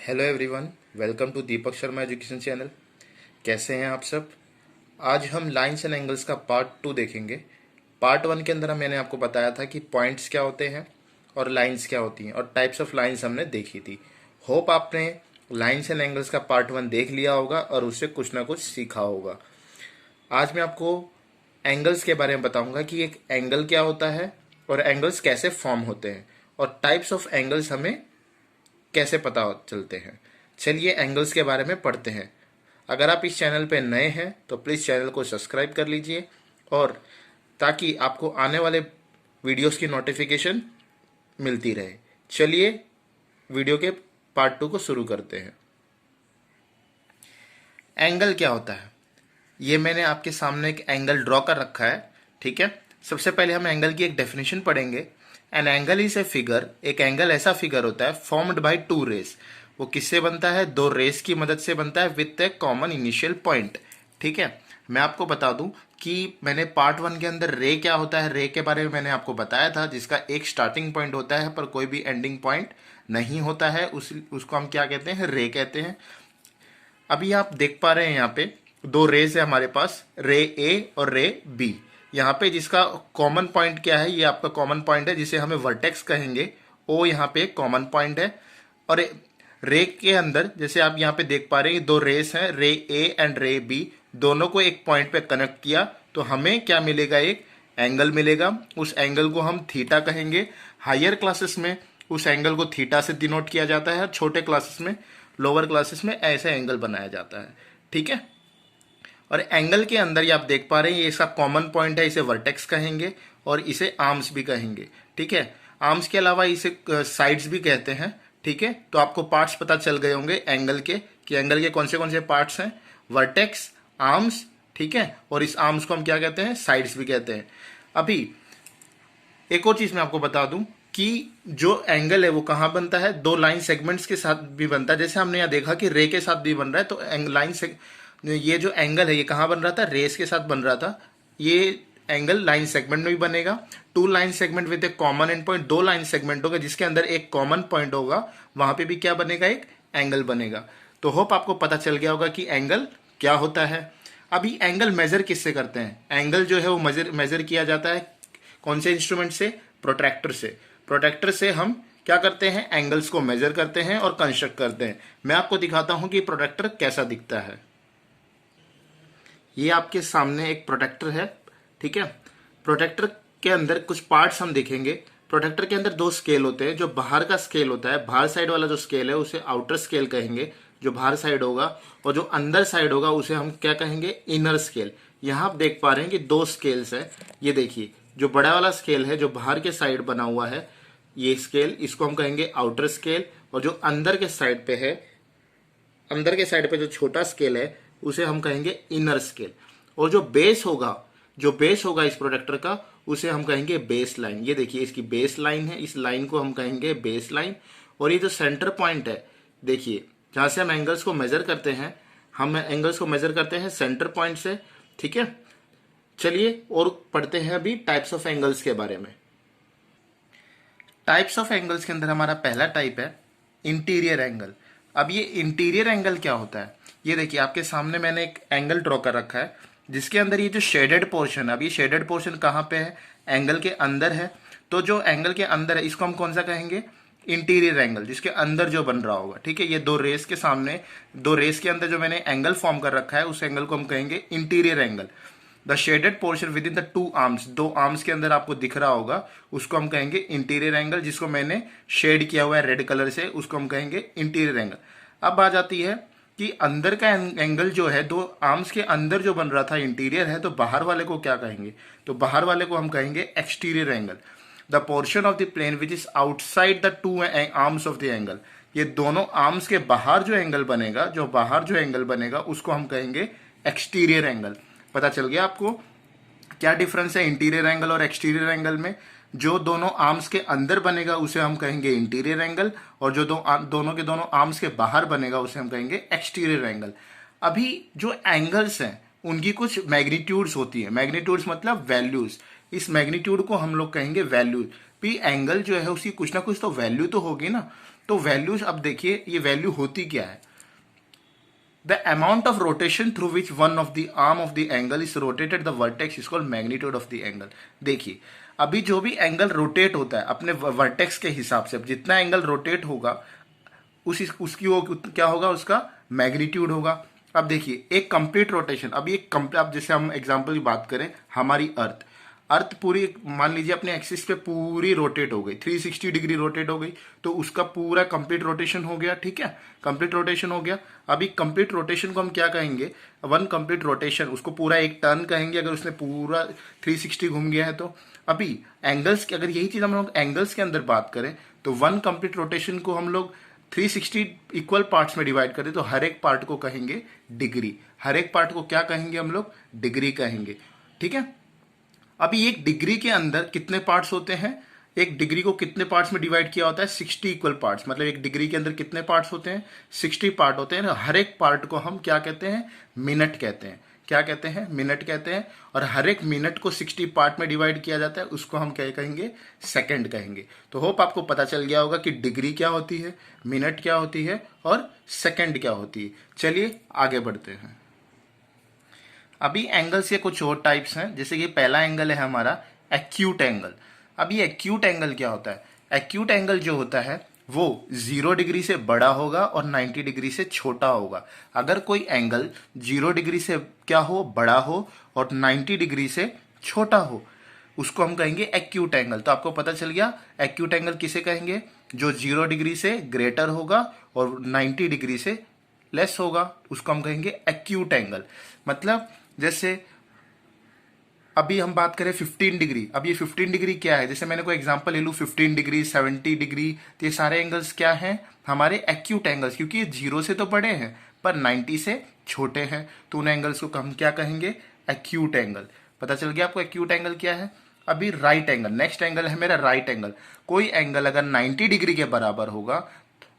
Hello everyone, welcome to Deepak Sharma education channel. कैसे हैं आप सब। आज हम लाइंस एंड एंगल्स का पार्ट 2 देखेंगे। पार्ट 1 के अंदर मैंने आपको बताया था कि पॉइंट्स क्या होते हैं और लाइंस क्या होती हैं और टाइप्स ऑफ लाइंस हमने देखी थी। होप आपने लाइंस एंड एंगल्स का पार्ट 1 देख लिया होगा और उससे कुछ ना कुछ सीखा होगा। आज मैं आपको एंगल्स के बारे में बताऊंगा कि एक एंगल क्या होता है और एंगल्स कैसे फॉर्म होते हैं और टाइप्स ऑफ एंगल्स हमें कैसे पता चलते हैं। चलिए एंगल्स के बारे में पढ़ते हैं। अगर आप इस चैनल पर नए हैं तो प्लीज़ चैनल को सब्सक्राइब कर लीजिए और ताकि आपको आने वाले वीडियोस की नोटिफिकेशन मिलती रहे। चलिए वीडियो के पार्ट 2 को शुरू करते हैं। एंगल क्या होता है, ये मैंने आपके सामने एक एंगल ड्रॉ कर रखा है। ठीक है, सबसे पहले हम एंगल की एक डेफिनेशन पढ़ेंगे। An angle is a figure, एक एंगल ऐसा फिगर होता है फॉर्म्ड बाय टू रेस। वो किससे बनता है? दो रेस की मदद से बनता है with A common initial point. ठीक है, मैं आपको बता दूं कि मैंने पार्ट 1 के अंदर रे क्या होता है, रे के बारे में मैंने आपको बताया था, जिसका एक स्टार्टिंग पॉइंट होता है पर कोई भी एंडिंग पॉइंट नहीं होता है। उसको हम क्या कहते हैं? रे कहते हैं। अभी आप देख पा रहे हैं यहाँ पे दो रेज है हमारे पास, रे ए और रे बी। यहाँ पे जिसका कॉमन पॉइंट क्या है, ये आपका कॉमन पॉइंट है जिसे हमें वर्टेक्स कहेंगे। ओ यहाँ पे कॉमन पॉइंट है। और रे के अंदर जैसे आप यहाँ पे देख पा रहे हैं दो रेस हैं, रे ए एंड रे बी, दोनों को एक पॉइंट पे कनेक्ट किया तो हमें क्या मिलेगा? एक एंगल मिलेगा। उस एंगल को हम थीटा कहेंगे। हायर क्लासेस में उस एंगल को थीटा से डिनोट किया जाता है और छोटे क्लासेस में, लोअर क्लासेस में ऐसे एंगल बनाया जाता है। ठीक है, और एंगल के अंदर ये आप देख पा रहे हैं ये इसका कॉमन पॉइंट है, इसे वर्टेक्स कहेंगे और इसे आर्म्स भी कहेंगे। ठीक है, आर्म्स के अलावा इसे साइड्स भी कहते हैं। ठीक है, तो आपको पार्ट्स पता चल गए होंगे एंगल के कि एंगल के कौन से पार्ट्स हैं, वर्टेक्स, आर्म्स। ठीक है, और इस आर्म्स को हम क्या कहते हैं? साइड्स भी कहते हैं। अभी एक और चीज मैं आपको बता दूं कि जो एंगल है वो कहाँ बनता है? दो लाइन सेगमेंट्स के साथ भी बनता है। जैसे हमने यहाँ देखा कि रे के साथ भी बन रहा है, तो लाइन से ये जो एंगल है ये कहाँ बन रहा था? रेस के साथ बन रहा था। ये एंगल लाइन सेगमेंट में भी बनेगा। Two line segment with a common end point, दो लाइन सेगमेंट होगा जिसके अंदर एक कॉमन पॉइंट होगा, वहां पे भी क्या बनेगा? एक एंगल बनेगा। तो होप आपको पता चल गया होगा कि एंगल क्या होता है। अभी एंगल मेजर किससे करते हैं? एंगल जो है वो मेजर किया जाता है कौन से इंस्ट्रूमेंट से? प्रोट्रैक्टर से। प्रोट्रैक्टर से हम क्या करते हैं? एंगल्स को मेजर करते हैं और कंस्ट्रक्ट करते हैं। मैं आपको दिखाता हूं कि प्रोट्रैक्टर कैसा दिखता है। ये आपके सामने एक प्रोटेक्टर है। ठीक है, प्रोटेक्टर के अंदर कुछ पार्ट्स हम देखेंगे। प्रोटेक्टर के अंदर दो स्केल होते हैं। जो बाहर का स्केल होता है, बाहर साइड वाला जो स्केल है उसे आउटर स्केल कहेंगे, जो बाहर साइड होगा, और जो अंदर साइड होगा उसे हम क्या कहेंगे? Inner scale. यहाँ आप देख पा रहे हैं कि दो स्केल्स है। ये देखिए, जो बड़ा वाला स्केल है जो बाहर के साइड बना हुआ है, ये स्केल, इसको हम कहेंगे आउटर स्केल। और जो अंदर के साइड पे है, अंदर के साइड पे जो छोटा स्केल है उसे हम कहेंगे इनर स्केल। और जो बेस होगा इस प्रोडक्टर का, उसे हम कहेंगे बेस लाइन। ये देखिए इसकी बेस लाइन है, इस लाइन को हम कहेंगे बेस लाइन। और ये जो सेंटर पॉइंट है, देखिए जहां से हम एंगल्स को मेजर करते हैं, हम एंगल्स को मेजर करते हैं सेंटर पॉइंट से। ठीक है, चलिए और पढ़ते हैं अभी टाइप्स ऑफ एंगल्स के बारे में। टाइप्स ऑफ एंगल्स के अंदर हमारा पहला टाइप है इंटीरियर एंगल। अब ये इंटीरियर एंगल क्या होता है? ये देखिए आपके सामने मैंने एक एंगल ड्रॉ कर रखा है जिसके अंदर ये जो शेडेड पोर्शन है, अब ये शेडेड पोर्शन कहाँ पे है? एंगल के अंदर है। तो जो एंगल के अंदर है इसको हम कौन सा कहेंगे? इंटीरियर एंगल, जिसके अंदर जो बन रहा होगा। ठीक है, ये दो रेस के सामने, दो रेस के अंदर जो मैंने एंगल फॉर्म कर रखा है उस एंगल को हम कहेंगे interior angle. The shaded portion with in the two arms, दो आर्म्स के अंदर आपको दिख रहा होगा, उसको हम कहेंगे इंटीरियर एंगल। जिसको मैंने शेड किया हुआ है रेड कलर से, उसको हम कहेंगे इंटीरियर एंगल। अब आ जाती है कि अंदर का एंगल जो है, दो आर्म्स के अंदर जो बन रहा था इंटीरियर है, तो बाहर वाले को क्या कहेंगे? तो बाहर वाले को हम कहेंगे exterior angle. The portion of the plane which is outside the two arms of the angle, ये दोनों आर्म्स के बाहर जो एंगल बनेगा, जो बाहर जो एंगल बनेगा उसको हम कहेंगे एक्सटीरियर एंगल। पता चल गया आपको क्या डिफरेंस है इंटीरियर एंगल और एक्सटीरियर एंगल में? जो दोनों आर्म्स के अंदर बनेगा उसे हम कहेंगे इंटीरियर एंगल, और जो दोनों के दोनों आर्म्स के बाहर बनेगा उसे हम कहेंगे एक्सटीरियर एंगल। अभी जो एंगल्स हैं उनकी कुछ मैग्नीट्यूड्स होती है। मैग्नीट्यूड्स मतलब वैल्यूज। इस मैग्नीट्यूड को हम लोग कहेंगे वैल्यूज। भी एंगल जो है उसकी कुछ ना कुछ तो वैल्यू तो होगी ना। तो वैल्यूज अब देखिए ये वैल्यू होती क्या है, the amount of rotation through which one of the arm of the angle is rotated the vertex is called magnitude of the angle. देखिए अभी जो भी एंगल रोटेट होता है अपने वर्टेक्स के हिसाब से, जितना एंगल रोटेट होगा उसकी वो क्या होगा, उसका मैग्नीट्यूड होगा। अब देखिए एक कंप्लीट रोटेशन, अब जैसे हम एग्जांपल की बात करें, हमारी अर्थ पूरी मान लीजिए अपने एक्सिस पे पूरी रोटेट हो गई, 360 डिग्री रोटेट हो गई, तो उसका पूरा कंप्लीट रोटेशन हो गया। ठीक है, कंप्लीट रोटेशन हो गया। अभी कंप्लीट रोटेशन को हम क्या कहेंगे, वन कंप्लीट रोटेशन, उसको पूरा एक टर्न कहेंगे अगर उसने पूरा 360 घूम गया है तो। अभी एंगल्स की अगर यही चीज हम लोग एंगल्स के अंदर बात करें तो वन कंप्लीट रोटेशन को हम लोग 360 इक्वल पार्ट्स में डिवाइड करें तो हर एक पार्ट को कहेंगे डिग्री, हर एक पार्ट को क्या कहेंगे हम लोग, डिग्री कहेंगे। ठीक है, अभी एक डिग्री के अंदर कितने पार्ट्स होते हैं, एक डिग्री को कितने पार्ट्स में डिवाइड किया होता है, 60 इक्वल पार्ट्स, मतलब एक डिग्री के अंदर कितने पार्ट्स होते हैं, 60 पार्ट होते हैं। हर एक पार्ट को हम क्या कहते हैं, मिनट कहते हैं। क्या कहते हैं, मिनट कहते हैं। और हर एक मिनट को 60 पार्ट में डिवाइड किया जाता है, उसको हम क्या कहेंगे, सेकंड कहेंगे। तो होप आपको पता चल गया होगा कि डिग्री क्या होती है, मिनट क्या होती है और सेकंड क्या होती है। चलिए आगे बढ़ते हैं। अभी एंगल्स के कुछ और टाइप्स हैं, जैसे कि पहला एंगल है हमारा एक्यूट एंगल। अब ये एक्यूट एंगल क्या होता है, एक्यूट एंगल जो होता है वो 0 डिग्री से बड़ा होगा और 90 डिग्री से छोटा होगा। अगर कोई एंगल 0 डिग्री से क्या हो, बड़ा हो और 90 डिग्री से छोटा हो, उसको हम कहेंगे एक्यूट एंगल। तो आपको पता चल गया एक्यूट एंगल किसे कहेंगे, जो 0 डिग्री से ग्रेटर होगा और 90 डिग्री से लेस होगा, उसको हम कहेंगे एक्यूट एंगल। मतलब जैसे अभी हम बात करें 15 डिग्री, अब ये 15 डिग्री क्या है, जैसे मैंने कोई एग्जांपल ले लूं 15 डिग्री, 70 डिग्री, तो ये सारे एंगल्स क्या हैं, हमारे एक्यूट एंगल्स, क्योंकि ये 0 से तो बड़े हैं पर 90 से छोटे हैं, तो उन एंगल्स को हम क्या कहेंगे, एक्यूट एंगल। पता चल गया आपको एक्यूट एंगल क्या है। अभी राइट एंगल, नेक्स्ट एंगल है मेरा राइट एंगल। कोई एंगल अगर 90 डिग्री के बराबर होगा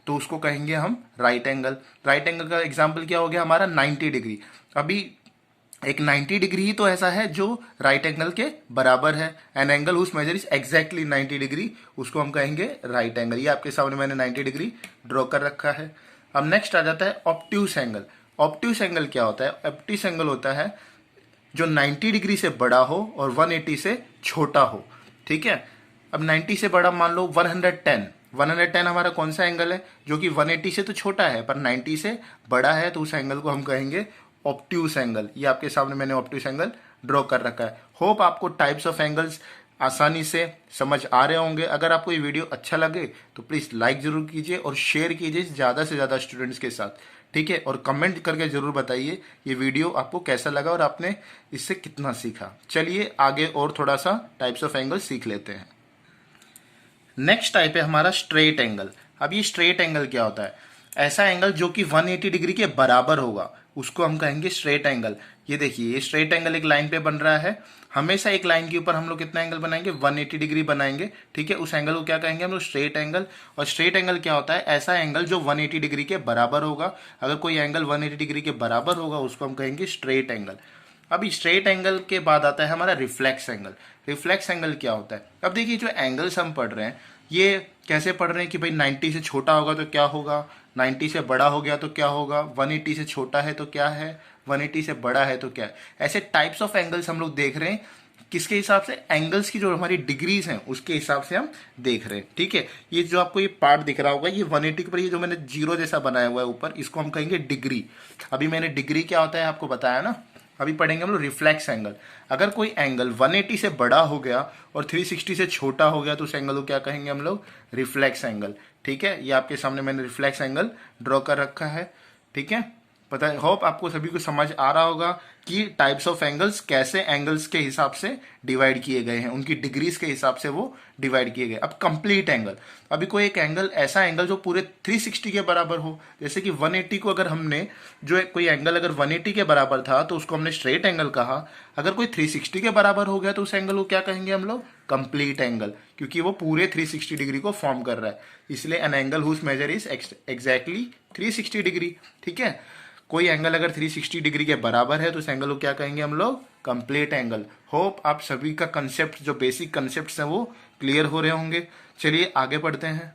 तो उसको कहेंगे हम राइट एंगल। राइट एंगल का एग्जाम्पल क्या हो गया हमारा, 90 डिग्री। अभी एक 90 डिग्री ही तो ऐसा है जो राइट एंगल के बराबर है, an angle whose measure is exactly 90 degree, उसको हम कहेंगे राइट एंगल। ये आपके सामने मैंने 90 डिग्री ड्रॉ कर रखा है। अब नेक्स्ट आ जाता है ऑब्ट्यूस एंगल। ऑब्ट्यूस एंगल क्या होता है, ऑब्ट्यूस एंगल होता है जो 90 डिग्री से बड़ा हो और 180 से छोटा हो। ठीक है, अब 90 से बड़ा मान लो 110, 110 हमारा कौन सा एंगल है, जो कि 180 से तो छोटा है पर 90 से बड़ा है, तो उस एंगल को हम कहेंगे ऑब्ट्यूस एंगल। ये आपके सामने मैंने ऑब्ट्यूस एंगल ड्रॉ कर रखा है। होप आपको टाइप्स ऑफ एंगल्स आसानी से समझ आ रहे होंगे। अगर आपको ये वीडियो अच्छा लगे तो प्लीज़ लाइक जरूर कीजिए और शेयर कीजिए ज़्यादा से ज़्यादा स्टूडेंट्स के साथ। ठीक है, और कमेंट करके जरूर बताइए ये वीडियो आपको कैसा लगा और आपने इससे कितना सीखा। चलिए आगे और थोड़ा सा टाइप्स ऑफ एंगल सीख लेते हैं। नेक्स्ट टाइप है हमारा स्ट्रेट एंगल। अब ये स्ट्रेट एंगल क्या होता है, ऐसा एंगल जो कि 180 डिग्री के बराबर होगा, उसको हम कहेंगे स्ट्रेट एंगल। ये देखिए ये स्ट्रेट एंगल एक लाइन पे बन रहा है, हमेशा एक लाइन के ऊपर हम लोग कितना एंगल बनाएंगे, 180 डिग्री बनाएंगे। ठीक है, उस एंगल को क्या कहेंगे हम लोग, स्ट्रेट एंगल। और स्ट्रेट एंगल क्या होता है, ऐसा एंगल जो 180 डिग्री के बराबर होगा। अगर कोई एंगल 180 डिग्री के बराबर होगा उसको हम कहेंगे स्ट्रेट एंगल। अभी स्ट्रेट एंगल के बाद आता है हमारा रिफ्लेक्स एंगल। रिफ्लेक्स एंगल क्या होता है, अब देखिए जो एंगल्स हम पढ़ रहे हैं ये कैसे पढ़ रहे हैं कि भाई 90 से छोटा होगा तो क्या होगा, 90 से बड़ा हो गया तो क्या होगा, 180 से छोटा है तो क्या है, 180 से बड़ा है तो क्या है। ऐसे टाइप्स ऑफ एंगल्स हम लोग देख रहे हैं, किसके हिसाब से, एंगल्स की जो हमारी डिग्रीज हैं उसके हिसाब से हम देख रहे हैं। ठीक है, ये जो आपको ये पार्ट दिख रहा होगा ये 180 के पर, ये जो मैंने जीरो जैसा बनाया हुआ है ऊपर, इसको हम कहेंगे डिग्री। अभी मैंने डिग्री क्या होता है आपको बताया ना। अभी पढ़ेंगे हम लोग रिफ्लेक्स एंगल। अगर कोई एंगल 180 से बड़ा हो गया और 360 से छोटा हो गया तो उस एंगल को क्या कहेंगे हम लोग, रिफ्लेक्स एंगल। ठीक है, ये आपके सामने मैंने रिफ्लेक्स एंगल ड्रॉ कर रखा है। ठीक है, पता है, होप आपको सभी को समझ आ रहा होगा कि टाइप्स ऑफ एंगल्स कैसे एंगल्स के हिसाब से डिवाइड किए गए हैं, उनकी डिग्रीज के हिसाब से वो डिवाइड किए गए। अब कंप्लीट एंगल, अभी कोई एक एंगल, ऐसा एंगल जो पूरे 360 के बराबर हो, जैसे कि 180 को अगर हमने, जो कोई एंगल अगर 180 के बराबर था तो उसको हमने स्ट्रेट एंगल कहा। अगर कोई 360 के बराबर हो गया तो उस एंगल को क्या कहेंगे हम लोग, कंप्लीट एंगल, क्योंकि वो पूरे 360 डिग्री को फॉर्म कर रहा है, इसलिए an angle whose measure is exactly 360 degree. ठीक है, कोई एंगल अगर 360 डिग्री के बराबर है तो उस एंगल को क्या कहेंगे हम लोग, कंप्लीट एंगल। होप आप सभी का कंसेप्ट, जो बेसिक कंसेप्ट हैं वो क्लियर हो रहे होंगे। चलिए आगे बढ़ते हैं।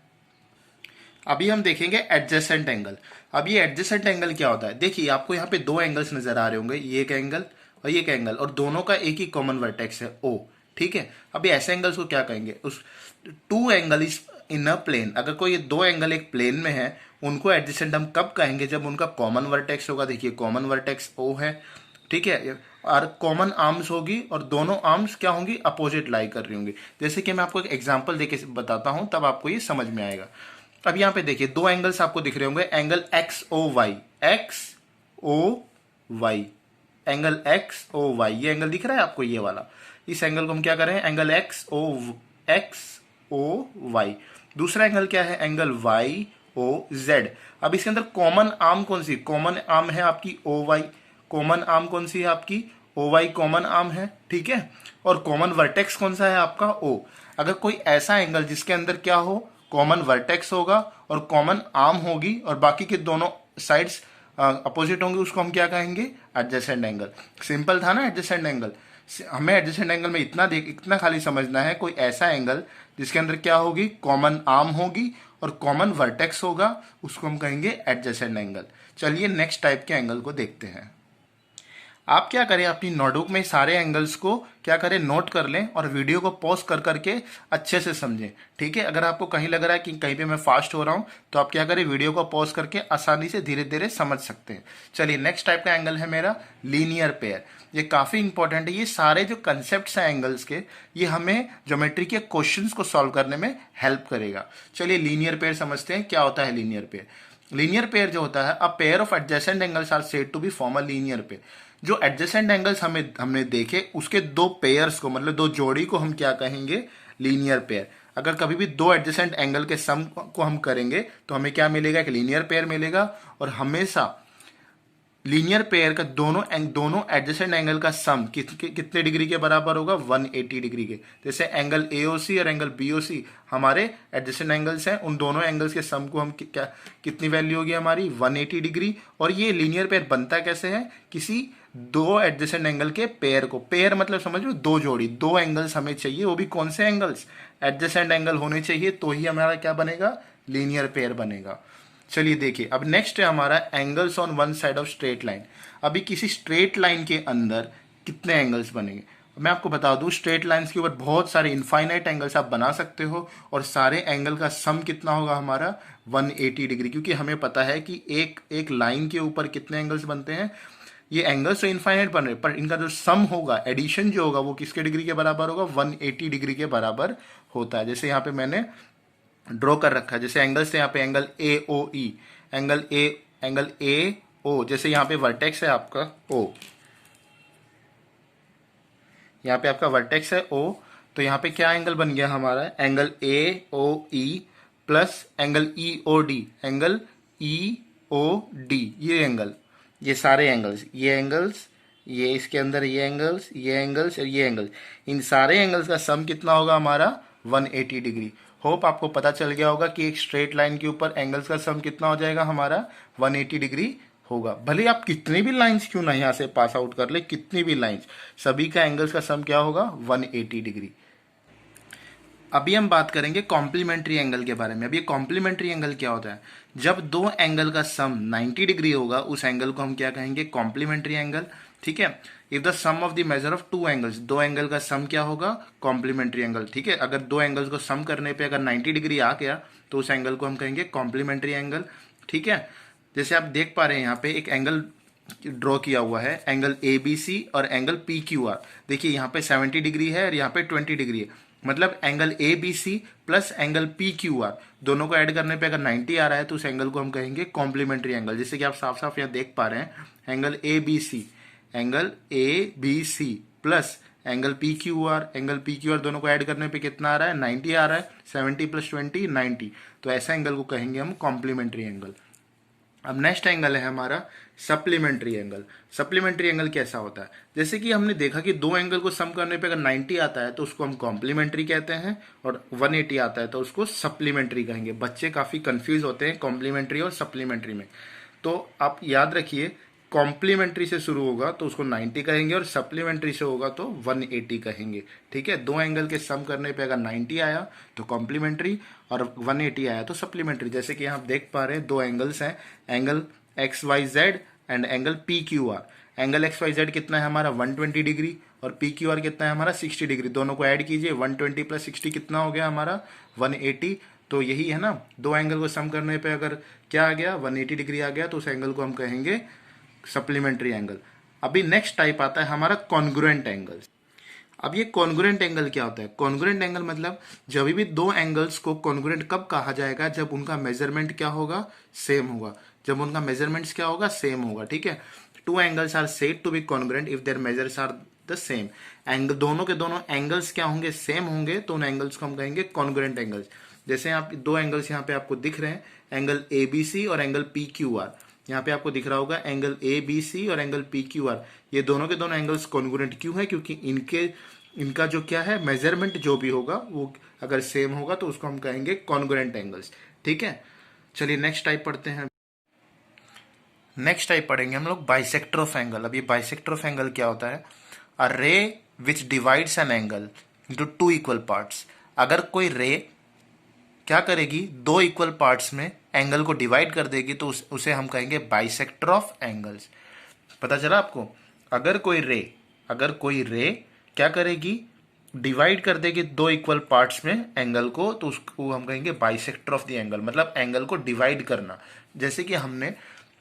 अभी हम देखेंगे एडजेसेंट एंगल। अब ये एडजेसेंट एंगल क्या होता है, देखिए आपको यहाँ पे दो एंगल्स नजर आ रहे होंगे, ये एक एंगल और ये एक एंगल, और दोनों का एक ही कॉमन वर्टेक्स है ओ। ठीक है, अभी ऐसे एंगल्स को क्या कहेंगे, उस two angle is in a plane. अगर कोई ये दो एंगल एक प्लेन में है, उनको एडजेसेंट हम कब कहेंगे, जब उनका कॉमन वर्टेक्स होगा। देखिए कॉमन वर्टेक्स ओ है, ठीक है, और कॉमन आर्म्स होगी, और दोनों आर्म्स क्या होंगी, अपोजिट लाई कर रही होंगी। जैसे कि मैं आपको एक एग्जांपल देके बताता हूं, तब आपको ये समझ में आएगा। अब यहाँ पे देखिए दो एंगल्स आपको दिख रहे होंगे, angle X O Y, X O Y, angle X O Y, ये एंगल दिख रहा है आपको, ये वाला। इस एंगल को हम क्या करें, एंगल एक्स ओ वाई। दूसरा एंगल क्या है, एंगल वाई ओ जेड। अब इसके अंदर कॉमन आर्म कौन सी, कॉमन आर्म है आपकी ओ वाई, कॉमन आर्म कौन सी है आपकी, ओ वाई कॉमन आर्म है, ठीक है। और कॉमन वर्टेक्स कौन सा है आपका, ओ। अगर कोई ऐसा एंगल जिसके अंदर क्या हो, कॉमन वर्टेक्स होगा और कॉमन आर्म होगी, और बाकी के दोनों साइड्स अपोजिट होंगे, उसको हम क्या कहेंगे, एडजेसेंट एंगल। सिंपल था ना एडजेसेंट एंगल। हमें एडजेसेंट एंगल में इतना खाली समझना है, कोई ऐसा एंगल जिसके अंदर क्या होगी, कॉमन आर्म होगी और कॉमन वर्टेक्स होगा, उसको हम कहेंगे एडजेसेंट एंगल। चलिए नेक्स्ट टाइप के एंगल को देखते हैं। आप क्या करें, अपनी नोटबुक में सारे एंगल्स को क्या करें, नोट कर लें, और वीडियो को पॉज कर करके अच्छे से समझें। ठीक है, अगर आपको कहीं लग रहा है कि कहीं पे मैं फास्ट हो रहा हूं, तो आप क्या करें, वीडियो को पॉज करके आसानी से धीरे धीरे समझ सकते हैं। चलिए नेक्स्ट टाइप का एंगल है मेरा लीनियर पेयर। ये काफी इंपॉर्टेंट है। ये सारे जो कंसेप्ट हैं एंगल्स के, ये हमें ज्योमेट्री के क्वेश्चंस को सॉल्व करने में हेल्प करेगा। चलिए लीनियर पेयर समझते हैं, क्या होता है लीनियर पेयर। लीनियर पेयर जो होता है, a pair of adjacent angles are said to be form a linear pair. जो एडजेसेंट एंगल्स हमने देखे, उसके दो पेयर्स को, मतलब दो जोड़ी को हम क्या कहेंगे, लीनियर पेयर। अगर कभी भी दो एडजेसेंट एंगल के सम को हम करेंगे, तो हमें क्या मिलेगा, एक लीनियर पेयर मिलेगा। और हमेशा लीनियर पेयर का दोनों एडजेसेंट एंगल का सम कितने डिग्री के बराबर होगा, 180 डिग्री के। जैसे एंगल एओसी और एंगल बीओसी हमारे एडजेसेंट एंगल्स हैं, उन दोनों एंगल्स के सम को हम क्या, कितनी वैल्यू होगी हमारी, 180 डिग्री। और ये लीनियर पेयर बनता कैसे है, किसी दो एडजेसेंट एंगल के पेयर को, पेयर मतलब समझ लो दो जोड़ी, दो एंगल्स हमें चाहिए, वो भी कौन से एंगल्स, एडजेसेंट एंगल होने चाहिए, तो ही हमारा क्या बनेगा, लीनियर पेयर बनेगा। चलिए देखिए, अब नेक्स्ट है हमारा angles on one side of straight line. अभी किसी स्ट्रेट लाइन के अंदर कितने एंगल्स बनेंगे, मैं आपको बता दूं, स्ट्रेट लाइंस के ऊपर बहुत सारे इनफाइनाइट एंगल्स आप बना सकते हो, और सारे एंगल का सम कितना होगा हमारा, 180 डिग्री। क्योंकि हमें पता है कि एक लाइन के ऊपर कितने एंगल्स बनते हैं, ये एंगल्स तो इनफाइनाइट बन रहे हैं, पर इनका जो सम होगा, एडिशन जो होगा, वो किसके डिग्री के बराबर होगा, 180 डिग्री के बराबर होता है। जैसे यहाँ पे मैंने ड्रॉ कर रखा है, जैसे एंगल्स है यहाँ पे, angle A O E, angle A ओ, जैसे यहाँ पे वर्टेक्स है आपका ओ, यहाँ पे आपका वर्टेक्स है ओ, तो यहाँ पे क्या एंगल बन गया हमारा, angle A O E plus angle E O D, angle E O D, ये एंगल, ये सारे एंगल्स, ये एंगल्स, ये इसके अंदर ये एंगल्स, ये एंगल्स और ये एंगल्स, इन सारे एंगल्स का सम कितना होगा हमारा, 180 डिग्री। होप आपको पता चल गया होगा कि एक स्ट्रेट लाइन के ऊपर एंगल्स का सम कितना हो जाएगा हमारा, 180 डिग्री होगा। भले आप कितनी भी लाइंस क्यों ना यहाँ से पास आउट कर ले, कितनी भी लाइंस, सभी का एंगल्स का सम क्या होगा, 180 डिग्री। अभी हम बात करेंगे कॉम्प्लीमेंट्री एंगल के बारे में। अब ये कॉम्प्लीमेंट्री एंगल क्या होता है, जब दो एंगल का सम 90 डिग्री होगा, उस एंगल को हम क्या कहेंगे, कॉम्प्लीमेंट्री एंगल। ठीक है, if the sum of the measure of two angles, दो एंगल का सम क्या होगा, कॉम्प्लीमेंट्री एंगल। ठीक है, अगर दो एंगल्स को सम करने पे अगर 90 डिग्री आ गया, तो उस एंगल को हम कहेंगे कॉम्प्लीमेंट्री एंगल। ठीक है, जैसे आप देख पा रहे हैं यहाँ पे एक एंगल ड्रॉ किया हुआ है, एंगल ए बी सी और एंगल पी क्यू आर। देखिए यहाँ पे 70 डिग्री है और यहाँ पे 20 डिग्री है, मतलब angle A B C plus angle P Q R, दोनों को ऐड करने पे अगर 90 आ रहा है, तो उस एंगल को हम कहेंगे कॉम्प्लीमेंट्री एंगल। जैसे कि आप साफ साफ यहाँ देख पा रहे हैं, angle A B C plus angle P Q R, दोनों को ऐड करने पे कितना आ रहा है, 90 आ रहा है, 70 प्लस 20 90, तो ऐसा एंगल को कहेंगे हम कॉम्प्लीमेंट्री एंगल। अब नेक्स्ट एंगल है हमारा सप्लीमेंट्री एंगल। सप्लीमेंट्री एंगल कैसा होता है, जैसे कि हमने देखा कि दो एंगल को सम करने पे अगर 90 आता है तो उसको हम कॉम्प्लीमेंट्री कहते हैं, और 180 आता है तो उसको सप्लीमेंट्री कहेंगे। बच्चे काफी कंफ्यूज होते हैं कॉम्प्लीमेंट्री और सप्लीमेंट्री में, तो आप याद रखिए कॉम्प्लीमेंट्री से शुरू होगा तो उसको 90 कहेंगे और सप्लीमेंट्री से होगा तो 180 कहेंगे। ठीक है, दो एंगल के सम करने पे अगर 90 आया तो कॉम्प्लीमेंट्री और 180 आया तो सप्लीमेंट्री। जैसे कि यहाँ आप देख पा रहे हैं दो एंगल्स हैं, angle X Y Z and angle P Q R. Angle X Y Z कितना है हमारा 120 डिग्री और पी क्यू आर कितना है हमारा 60 डिग्री। दोनों को ऐड कीजिए, 120 प्लस 60 कितना हो गया हमारा 180। तो यही है ना, दो एंगल को सम करने पे अगर क्या आ गया 180 डिग्री आ गया तो उस एंगल को हम कहेंगे सप्लीमेंट्री एंगल। अभी नेक्स्ट टाइप आता है हमारा कॉन्ग्रुएंट एंगल। अब ये कॉन्ग्रुएंट एंगल क्या होता है? कॉन्ग्रुएंट एंगल मतलब जब भी दो एंगल्स को कॉन्ग्रुएंट कब कहा जाएगा, जब उनका मेजरमेंट क्या होगा, सेम होगा। जब उनका मेजरमेंट्स क्या होगा, सेम होगा। ठीक है, two angles are said to be congruent if their measures are the same. Angle दोनों के दोनों एंगल्स क्या होंगे, सेम होंगे, तो उन एंगल्स को हम कहेंगे कॉन्ग्रुएंट एंगल्स। जैसे आप दो एंगल्स यहाँ पे आपको दिख रहे हैं, एंगल ए बी सी और एंगल पी क्यू आर। यहाँ पे आपको दिख रहा होगा एंगल ए बी सी और एंगल पी क्यू आर। ये दोनों के दोनों एंगल्स कॉन्ग्रुएंट क्यों है? क्योंकि इनका जो क्या है मेजरमेंट जो भी होगा वो अगर सेम होगा तो उसको हम कहेंगे कॉन्ग्रुएंट एंगल्स। ठीक है, चलिए नेक्स्ट टाइप पढ़ते हैं। नेक्स्ट टाइप पढ़ेंगे हम लोग बाइसेक्टर ऑफ एंगल। अब ये बाइसेक्टर ऑफ एंगल क्या होता है? अ रे विच divides an angle into two equal parts. अगर कोई रे क्या करेगी, दो इक्वल पार्ट्स में एंगल को डिवाइड कर देगी तो उसे हम कहेंगे बाइसेक्टर ऑफ एंगल्स। पता चला आपको? अगर कोई रे क्या करेगी, डिवाइड कर देगी दो इक्वल पार्ट्स में एंगल को, तो उसको हम कहेंगे बाइसेक्टर ऑफ द एंगल, मतलब एंगल को डिवाइड करना। जैसे कि हमने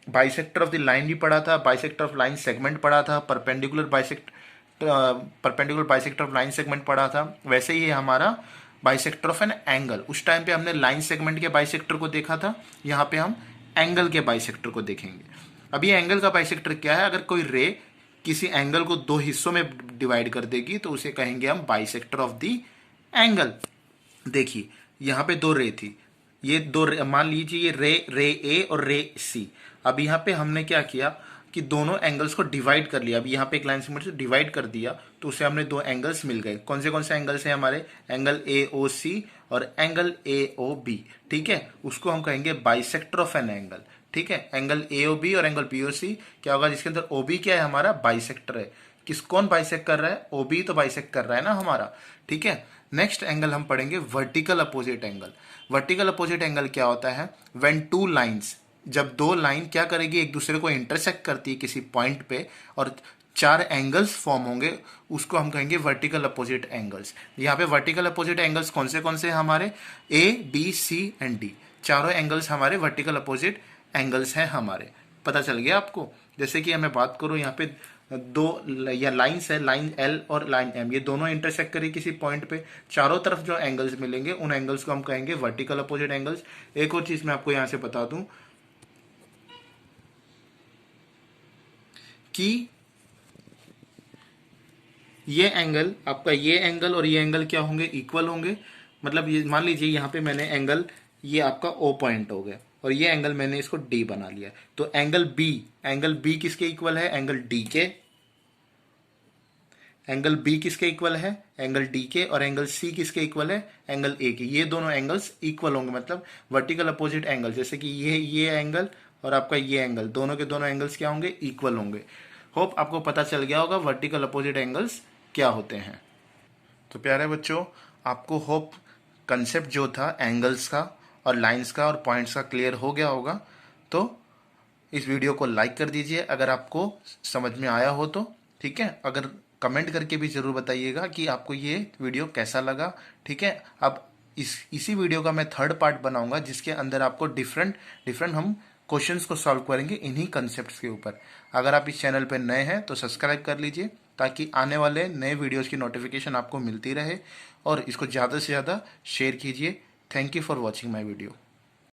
बाइसेक्टर ऑफ द लाइन भी पढ़ा था, बाइसेक्टर ऑफ लाइन सेगमेंट पढ़ा था, perpendicular bisector of line segment पढ़ा था, वैसे ही हमारा बाइसेक्टर ऑफ एन एंगल। उस टाइम पे हमने लाइन सेगमेंट के बाइसेक्टर को देखा था, यहाँ पे हम एंगल के बाइसेक्टर को देखेंगे। अब ये एंगल का बाइसेक्टर क्या है? अगर कोई रे किसी एंगल को दो हिस्सों में डिवाइड कर देगी तो उसे कहेंगे हम बाइसेक्टर ऑफ द एंगल। देखिए यहाँ पे दो रे थी, ये दो मान लीजिए ये रे ए और रे सी। अब यहाँ पे हमने क्या किया कि दोनों एंगल्स को डिवाइड कर लिया। अब यहाँ पे एक लाइन सेगमेंट से डिवाइड कर दिया तो उसे हमने दो एंगल्स मिल गए। कौन से एंगल्स हैं हमारे? एंगल ए ओ सी और एंगल ए ओ बी। ठीक है, उसको हम कहेंगे बाइसेक्टर ऑफ एन एंगल। ठीक है, एंगल ए ओ बी और एंगल बी ओ सी क्या होगा, जिसके अंदर ओ बी क्या है हमारा बाइसेक्टर है। कौन बाइसेक्ट कर रहा है? ओ बी तो बाइसेक्ट कर रहा है ना हमारा। ठीक है, नेक्स्ट एंगल हम पढ़ेंगे vertical opposite angle. Vertical opposite angle क्या होता है? व्हेन टू लाइंस, जब दो लाइन क्या करेगी, एक दूसरे को इंटरसेक्ट करती है किसी पॉइंट पे और चार एंगल्स फॉर्म होंगे, उसको हम कहेंगे वर्टिकल अपोजिट एंगल्स। यहाँ पे वर्टिकल अपोजिट एंगल्स कौन से हैं हमारे? A B C and D, चारों एंगल्स हमारे वर्टिकल अपोजिट एंगल्स हैं हमारे। पता चल गया आपको? जैसे कि मैं बात करूं यहाँ पे दो या लाइन्स है, लाइन एल और लाइन एम, ये दोनों इंटरसेक्ट करें किसी पॉइंट पे, चारों तरफ जो एंगल्स मिलेंगे उन एंगल्स को हम कहेंगे वर्टिकल अपोजिट एंगल्स। एक और चीज मैं आपको यहाँ से बता दूं कि ये एंगल आपका, ये एंगल और ये एंगल क्या होंगे, इक्वल होंगे। मतलब ये मान लीजिए यहाँ पे मैंने एंगल, ये आपका ओ पॉइंट हो गया और ये एंगल मैंने इसको डी बना लिया, तो एंगल बी किसके इक्वल है? एंगल डी के। एंगल बी किसके इक्वल है? एंगल डी के। और एंगल सी किसके इक्वल है? एंगल ए के। ये दोनों एंगल्स इक्वल होंगे, मतलब वर्टिकल अपोजिट एंगल। जैसे कि ये एंगल और आपका ये एंगल, दोनों के दोनों एंगल्स क्या होंगे? इक्वल होंगे। होप आपको पता चल गया होगा वर्टिकल अपोजिट एंगल्स क्या होते हैं। तो प्यारे बच्चों, आपको होप कंसेप्ट जो था एंगल्स का और लाइंस का और पॉइंट्स का क्लियर हो गया होगा। तो इस वीडियो को लाइक कर दीजिए अगर आपको समझ में आया हो तो। ठीक है, अगर कमेंट करके भी जरूर बताइएगा कि आपको ये वीडियो कैसा लगा। ठीक है, अब इसी वीडियो का मैं थर्ड पार्ट बनाऊंगा जिसके अंदर आपको डिफरेंट हम क्वेश्चंस को सॉल्व करेंगे इन्हीं कंसेप्ट्स के ऊपर। अगर आप इस चैनल पर नए हैं तो सब्सक्राइब कर लीजिए ताकि आने वाले नए वीडियोस की नोटिफिकेशन आपको मिलती रहे, और इसको ज़्यादा से ज़्यादा शेयर कीजिए। Thank you for watching my video.